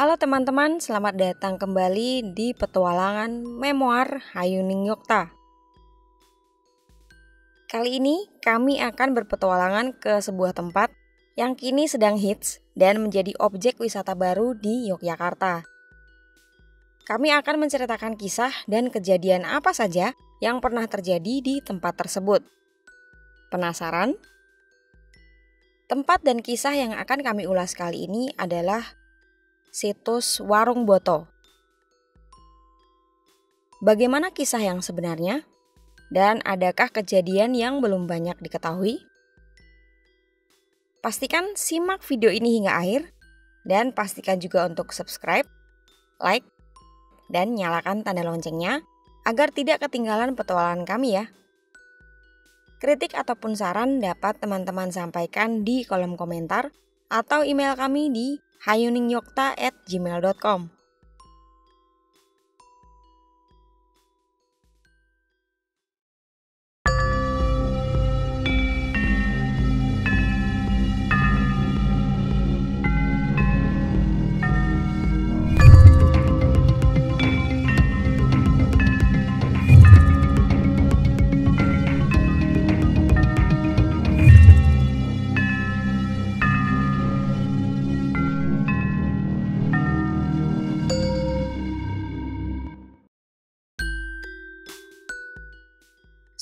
Halo teman-teman, selamat datang kembali di petualangan Memoir Hayuning Yokta. Kali ini kami akan berpetualangan ke sebuah tempat yang kini sedang hits dan menjadi objek wisata baru di Yogyakarta. Kami akan menceritakan kisah dan kejadian apa saja yang pernah terjadi di tempat tersebut. Penasaran? Tempat dan kisah yang akan kami ulas kali ini adalah situs Warung Boto. Bagaimana kisah yang sebenarnya? Dan adakah kejadian yang belum banyak diketahui? Pastikan simak video ini hingga akhir dan pastikan juga untuk subscribe, like, dan nyalakan tanda loncengnya agar tidak ketinggalan petualangan kami ya. Kritik ataupun saran dapat teman-teman sampaikan di kolom komentar atau email kami di hayuningyokta@gmail.com.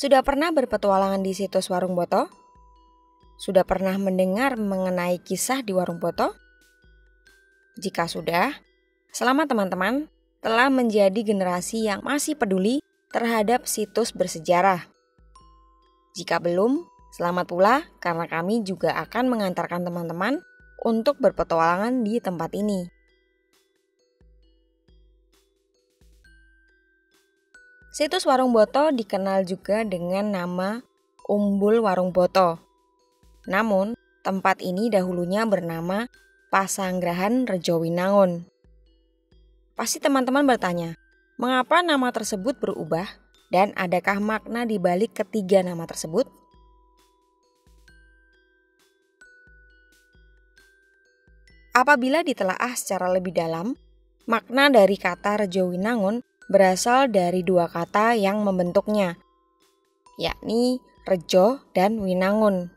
Sudah pernah berpetualangan di situs Warung Boto? Sudah pernah mendengar mengenai kisah di Warung Boto? Jika sudah, selamat teman-teman telah menjadi generasi yang masih peduli terhadap situs bersejarah. Jika belum, selamat pula karena kami juga akan mengantarkan teman-teman untuk berpetualangan di tempat ini. Situs Warung Boto dikenal juga dengan nama Umbul Warung Boto. Namun, tempat ini dahulunya bernama Pasanggrahan Rejowinangun. Pasti teman-teman bertanya, mengapa nama tersebut berubah dan adakah makna di balik ketiga nama tersebut? Apabila ditelaah secara lebih dalam, makna dari kata Rejowinangun berasal dari dua kata yang membentuknya, yakni Rejo dan Winangun.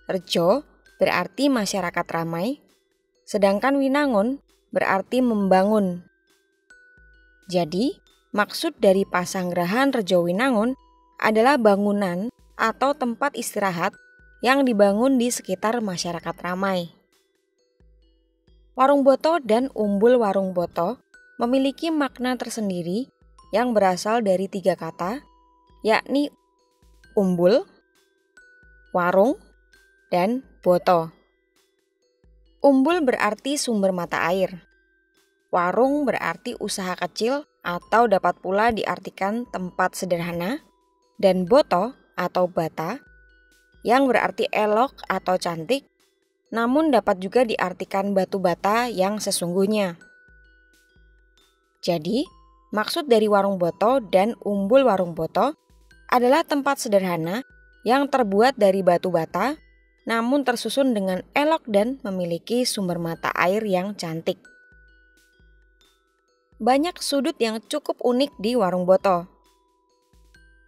Rejo berarti masyarakat ramai, sedangkan Winangun berarti membangun. Jadi, maksud dari Pasanggrahan Rejowinangun adalah bangunan atau tempat istirahat yang dibangun di sekitar masyarakat ramai. Warung Boto dan Umbul Warung Boto memiliki makna tersendiri yang berasal dari tiga kata, yakni umbul, warung, dan boto. Umbul berarti sumber mata air. Warung berarti usaha kecil atau dapat pula diartikan tempat sederhana. Dan boto atau bata yang berarti elok atau cantik, namun dapat juga diartikan batu bata yang sesungguhnya. Jadi, maksud dari Warung Boto dan Umbul Warung Boto adalah tempat sederhana yang terbuat dari batu bata, namun tersusun dengan elok dan memiliki sumber mata air yang cantik. Banyak sudut yang cukup unik di Warung Boto.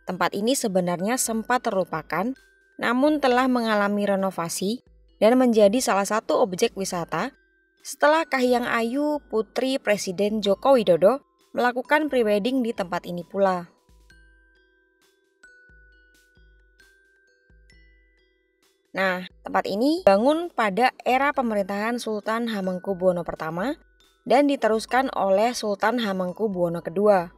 Tempat ini sebenarnya sempat terlupakan, namun telah mengalami renovasi dan menjadi salah satu objek wisata setelah Kahiyang Ayu, putri Presiden Joko Widodo, melakukan prewedding di tempat ini pula. Nah, tempat ini dibangun pada era pemerintahan Sultan Hamengkubuwono I dan diteruskan oleh Sultan Hamengkubuwono II.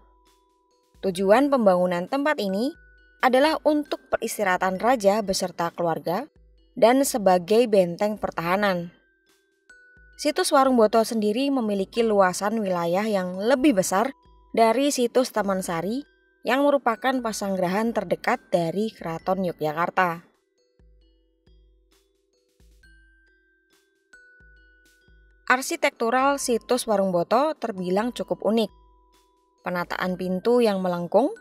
Tujuan pembangunan tempat ini adalah untuk peristirahatan raja beserta keluarga dan sebagai benteng pertahanan. Situs Warung Boto sendiri memiliki luasan wilayah yang lebih besar dari situs Taman Sari yang merupakan pasanggrahan terdekat dari Keraton Yogyakarta. Arsitektural situs Warung Boto terbilang cukup unik. Penataan pintu yang melengkung,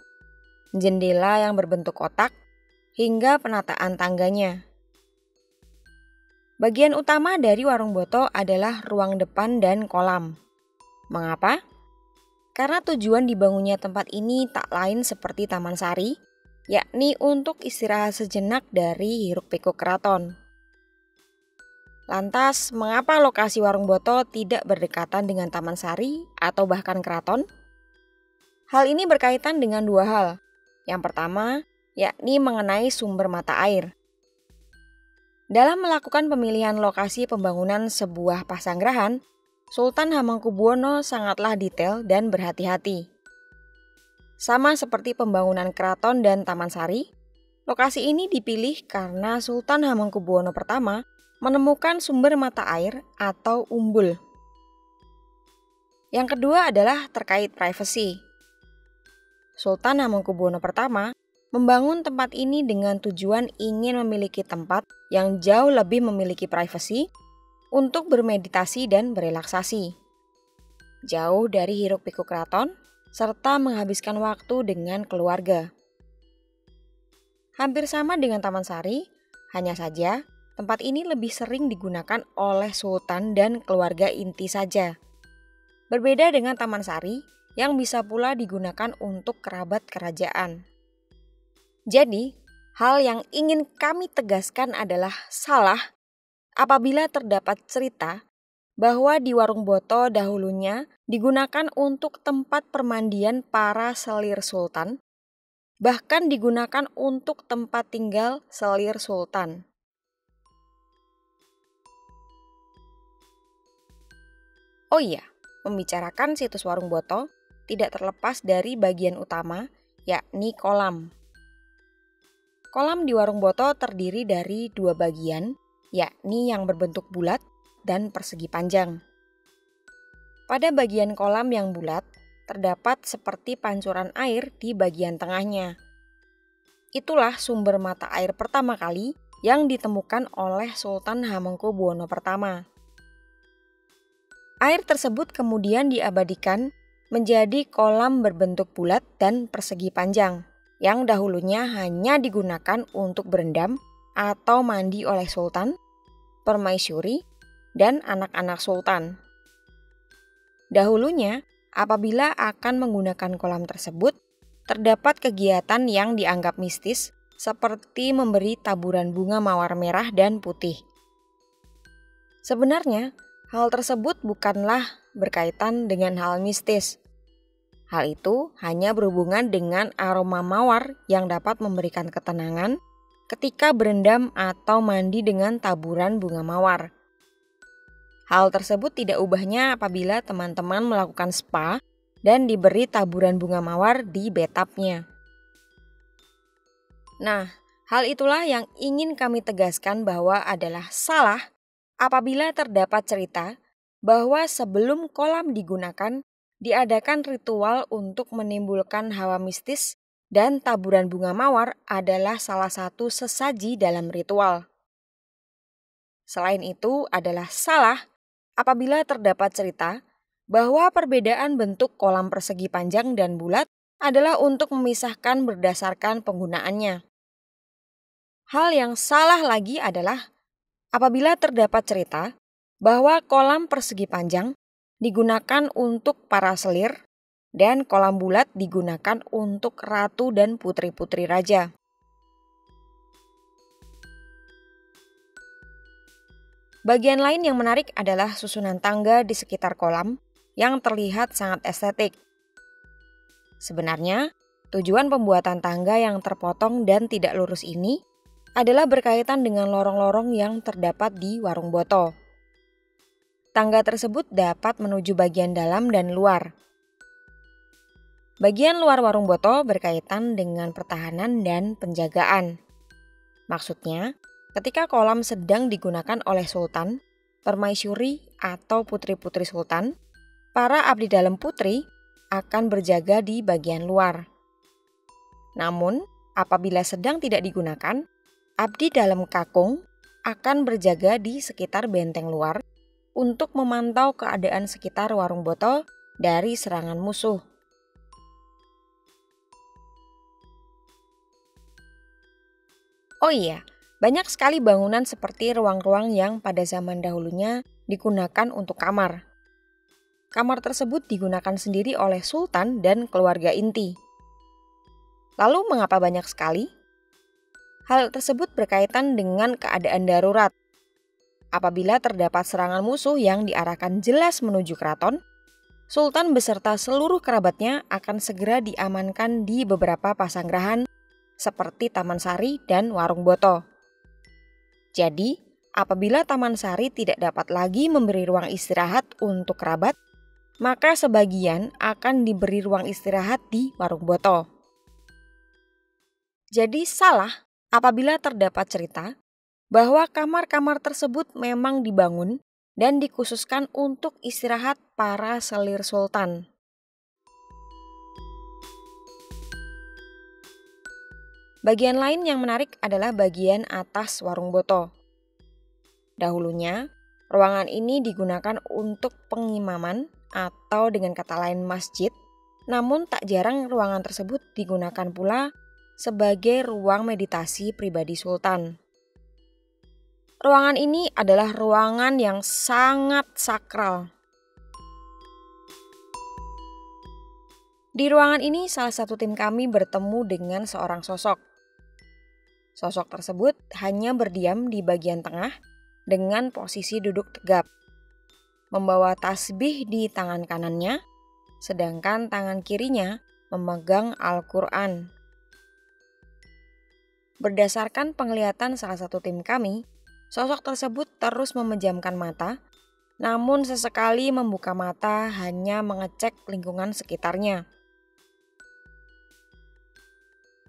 jendela yang berbentuk kotak, hingga penataan tangganya. Bagian utama dari warung boto adalah ruang depan dan kolam. Mengapa? Karena tujuan dibangunnya tempat ini tak lain seperti Taman Sari, yakni untuk istirahat sejenak dari hiruk-pikuk keraton. Lantas, mengapa lokasi warung boto tidak berdekatan dengan Taman Sari atau bahkan keraton? Hal ini berkaitan dengan dua hal. Yang pertama, yakni mengenai sumber mata air. Dalam melakukan pemilihan lokasi pembangunan sebuah pasanggerahan, Sultan Hamengkubuwono sangatlah detail dan berhati-hati. Sama seperti pembangunan keraton dan Taman Sari, lokasi ini dipilih karena Sultan Hamengkubuwono pertama menemukan sumber mata air atau umbul. Yang kedua adalah terkait privasi. Sultan Hamengkubuwono pertama membangun tempat ini dengan tujuan ingin memiliki tempat yang jauh lebih memiliki privasi untuk bermeditasi dan berelaksasi. Jauh dari hiruk-pikuk keraton, serta menghabiskan waktu dengan keluarga. Hampir sama dengan Taman Sari, hanya saja tempat ini lebih sering digunakan oleh sultan dan keluarga inti saja. Berbeda dengan Taman Sari yang bisa pula digunakan untuk kerabat kerajaan. Jadi, hal yang ingin kami tegaskan adalah salah apabila terdapat cerita bahwa di warung boto dahulunya digunakan untuk tempat permandian para selir sultan, bahkan digunakan untuk tempat tinggal selir sultan. Oh iya, membicarakan situs warung boto tidak terlepas dari bagian utama, yakni kolam. Kolam di warung boto terdiri dari dua bagian, yakni yang berbentuk bulat dan persegi panjang. Pada bagian kolam yang bulat, terdapat seperti pancuran air di bagian tengahnya. Itulah sumber mata air pertama kali yang ditemukan oleh Sultan Hamengkubuwono pertama. Air tersebut kemudian diabadikan menjadi kolam berbentuk bulat dan persegi panjang, yang dahulunya hanya digunakan untuk berendam atau mandi oleh sultan, permaisuri, dan anak-anak sultan. Dahulunya, apabila akan menggunakan kolam tersebut, terdapat kegiatan yang dianggap mistis seperti memberi taburan bunga mawar merah dan putih. Sebenarnya, hal tersebut bukanlah berkaitan dengan hal mistis. Hal itu hanya berhubungan dengan aroma mawar yang dapat memberikan ketenangan ketika berendam atau mandi dengan taburan bunga mawar. Hal tersebut tidak ubahnya apabila teman-teman melakukan spa dan diberi taburan bunga mawar di bathtubnya. Nah, hal itulah yang ingin kami tegaskan bahwa adalah salah apabila terdapat cerita bahwa sebelum kolam digunakan, diadakan ritual untuk menimbulkan hawa mistis dan taburan bunga mawar adalah salah satu sesaji dalam ritual. Selain itu adalah salah apabila terdapat cerita bahwa perbedaan bentuk kolam persegi panjang dan bulat adalah untuk memisahkan berdasarkan penggunaannya. Hal yang salah lagi adalah apabila terdapat cerita bahwa kolam persegi panjang digunakan untuk para selir dan kolam bulat digunakan untuk ratu dan putri-putri raja. Bagian lain yang menarik adalah susunan tangga di sekitar kolam yang terlihat sangat estetik. Sebenarnya, tujuan pembuatan tangga yang terpotong dan tidak lurus ini adalah berkaitan dengan lorong-lorong yang terdapat di warung boto. Tangga tersebut dapat menuju bagian dalam dan luar. Bagian luar warung boto berkaitan dengan pertahanan dan penjagaan. Maksudnya, ketika kolam sedang digunakan oleh sultan, permaisuri atau putri-putri sultan, para abdi dalam putri akan berjaga di bagian luar. Namun, apabila sedang tidak digunakan, abdi dalam kakung akan berjaga di sekitar benteng luar untuk memantau keadaan sekitar warung boto dari serangan musuh. Oh iya, Banyak sekali bangunan seperti ruang-ruang yang pada zaman dahulunya digunakan untuk kamar. Kamar tersebut digunakan sendiri oleh sultan dan keluarga inti. Lalu mengapa banyak sekali? Hal tersebut berkaitan dengan keadaan darurat. Apabila terdapat serangan musuh yang diarahkan jelas menuju keraton, sultan beserta seluruh kerabatnya akan segera diamankan di beberapa pasanggerahan seperti Taman Sari dan Warung Boto. Jadi, apabila Taman Sari tidak dapat lagi memberi ruang istirahat untuk kerabat, maka sebagian akan diberi ruang istirahat di Warung Boto. Jadi salah apabila terdapat cerita bahwa kamar-kamar tersebut memang dibangun dan dikhususkan untuk istirahat para selir sultan. Bagian lain yang menarik adalah bagian atas Warung Boto. Dahulunya, ruangan ini digunakan untuk pengimaman atau dengan kata lain masjid, namun tak jarang ruangan tersebut digunakan pula sebagai ruang meditasi pribadi sultan. Ruangan ini adalah ruangan yang sangat sakral. Di ruangan ini salah satu tim kami bertemu dengan seorang sosok. Sosok tersebut hanya berdiam di bagian tengah dengan posisi duduk tegap, membawa tasbih di tangan kanannya, sedangkan tangan kirinya memegang Al-Quran. Berdasarkan penglihatan salah satu tim kami, sosok tersebut terus memejamkan mata, namun sesekali membuka mata hanya mengecek lingkungan sekitarnya.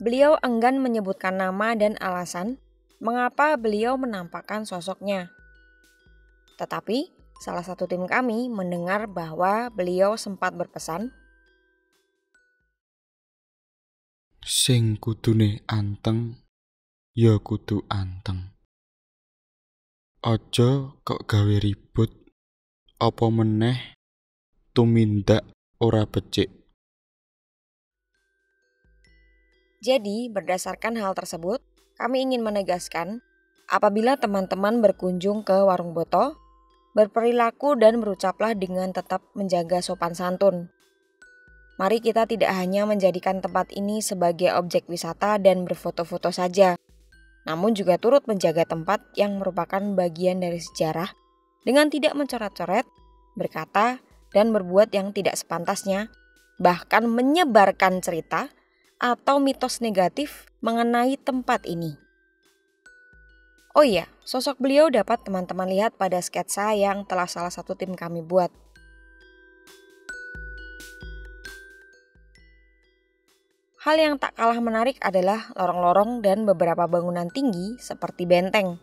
Beliau enggan menyebutkan nama dan alasan mengapa beliau menampakkan sosoknya. Tetapi, salah satu tim kami mendengar bahwa beliau sempat berpesan, "Sing kudune anteng, ya kudu anteng. Aja kok gawe ribut, apa meneh tumindak ora becik." Jadi, berdasarkan hal tersebut, kami ingin menegaskan, apabila teman-teman berkunjung ke Warung Boto, berperilaku dan berucaplah dengan tetap menjaga sopan santun. Mari kita tidak hanya menjadikan tempat ini sebagai objek wisata dan berfoto-foto saja, namun juga turut menjaga tempat yang merupakan bagian dari sejarah dengan tidak mencoret-coret, berkata, dan berbuat yang tidak sepantasnya, bahkan menyebarkan cerita atau mitos negatif mengenai tempat ini. Oh iya, sosok beliau dapat teman-teman lihat pada sketsa yang telah salah satu tim kami buat. Hal yang tak kalah menarik adalah lorong-lorong dan beberapa bangunan tinggi seperti benteng.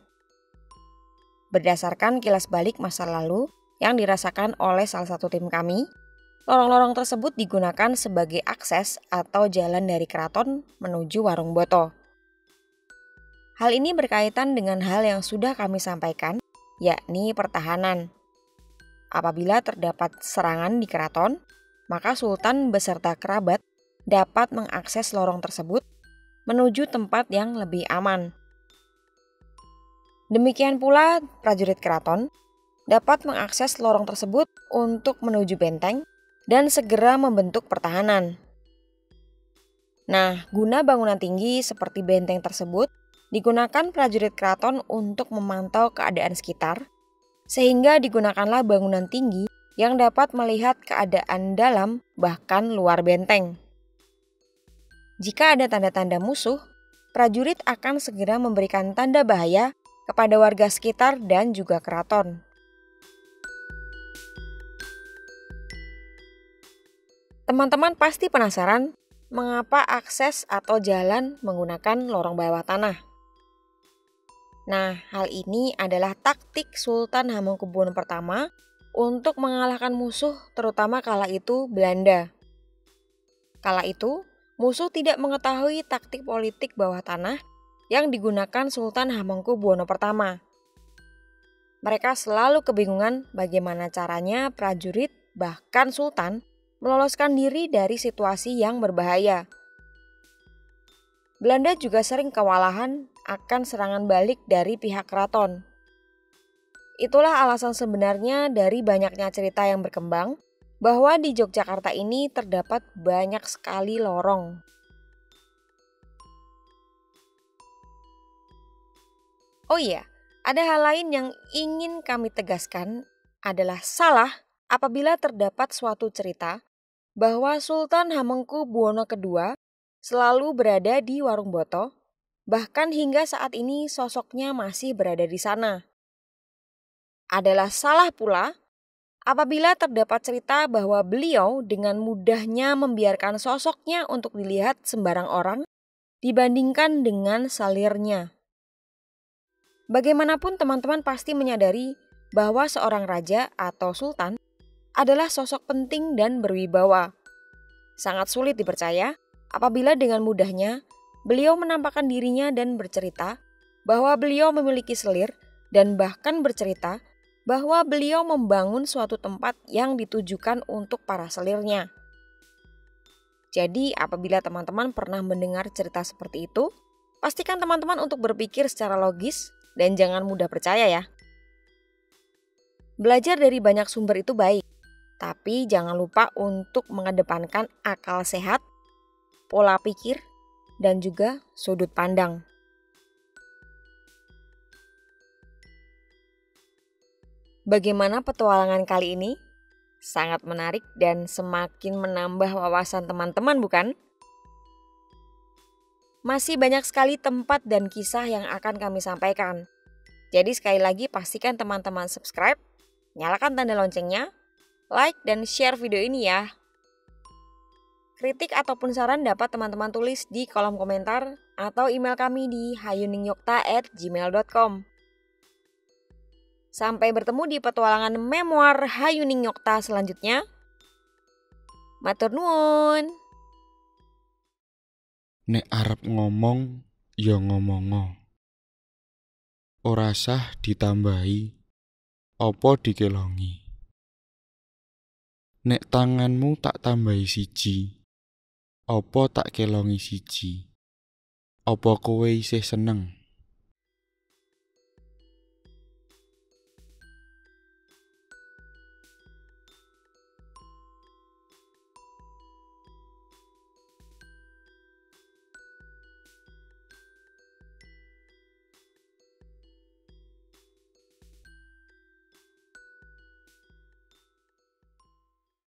Berdasarkan kilas balik masa lalu yang dirasakan oleh salah satu tim kami, lorong-lorong tersebut digunakan sebagai akses atau jalan dari keraton menuju Warung Boto. Hal ini berkaitan dengan hal yang sudah kami sampaikan, yakni pertahanan. Apabila terdapat serangan di keraton, maka sultan beserta kerabat dapat mengakses lorong tersebut menuju tempat yang lebih aman. Demikian pula prajurit keraton dapat mengakses lorong tersebut untuk menuju benteng dan segera membentuk pertahanan. Nah, guna bangunan tinggi seperti benteng tersebut digunakan prajurit keraton untuk memantau keadaan sekitar, sehingga digunakanlah bangunan tinggi yang dapat melihat keadaan dalam bahkan luar benteng. Jika ada tanda-tanda musuh, prajurit akan segera memberikan tanda bahaya kepada warga sekitar dan juga keraton. Teman-teman pasti penasaran mengapa akses atau jalan menggunakan lorong bawah tanah. Nah, hal ini adalah taktik Sultan Hamengkubuwono I untuk mengalahkan musuh, terutama kala itu Belanda. Kala itu, musuh tidak mengetahui taktik politik bawah tanah yang digunakan Sultan Hamengkubuwono I. Mereka selalu kebingungan bagaimana caranya prajurit bahkan sultan meloloskan diri dari situasi yang berbahaya. Belanda juga sering kewalahan akan serangan balik dari pihak keraton. Itulah alasan sebenarnya dari banyaknya cerita yang berkembang bahwa di Yogyakarta ini terdapat banyak sekali lorong. Oh iya, ada hal lain yang ingin kami tegaskan adalah salah apabila terdapat suatu cerita bahwa Sultan Hamengkubuwono II selalu berada di Warung Boto, bahkan hingga saat ini sosoknya masih berada di sana. Adalah salah pula apabila terdapat cerita bahwa beliau dengan mudahnya membiarkan sosoknya untuk dilihat sembarang orang dibandingkan dengan salirnya. Bagaimanapun teman-teman pasti menyadari bahwa seorang raja atau sultan adalah sosok penting dan berwibawa. Sangat sulit dipercaya apabila dengan mudahnya beliau menampakkan dirinya dan bercerita bahwa beliau memiliki selir dan bahkan bercerita bahwa beliau membangun suatu tempat yang ditujukan untuk para selirnya. Jadi apabila teman-teman pernah mendengar cerita seperti itu, pastikan teman-teman untuk berpikir secara logis dan jangan mudah percaya ya. Belajar dari banyak sumber itu baik, tapi jangan lupa untuk mengedepankan akal sehat, pola pikir, dan juga sudut pandang. Bagaimana petualangan kali ini? Sangat menarik dan semakin menambah wawasan teman-teman, bukan? Masih banyak sekali tempat dan kisah yang akan kami sampaikan. Jadi sekali lagi pastikan teman-teman subscribe, nyalakan tanda loncengnya, like dan share video ini ya. Kritik ataupun saran dapat teman-teman tulis di kolom komentar atau email kami di hayuningyokta@gmail.com. Sampai bertemu di petualangan memoir Hayuning Yokta selanjutnya. Matur nuwun. Nek arep ngomong, ya ngomongo. Ora sah ditambahi, apa dikelongi. Nek tanganmu tak tambahi siji, apa tak kelongi siji. Apa kowe isih seneng?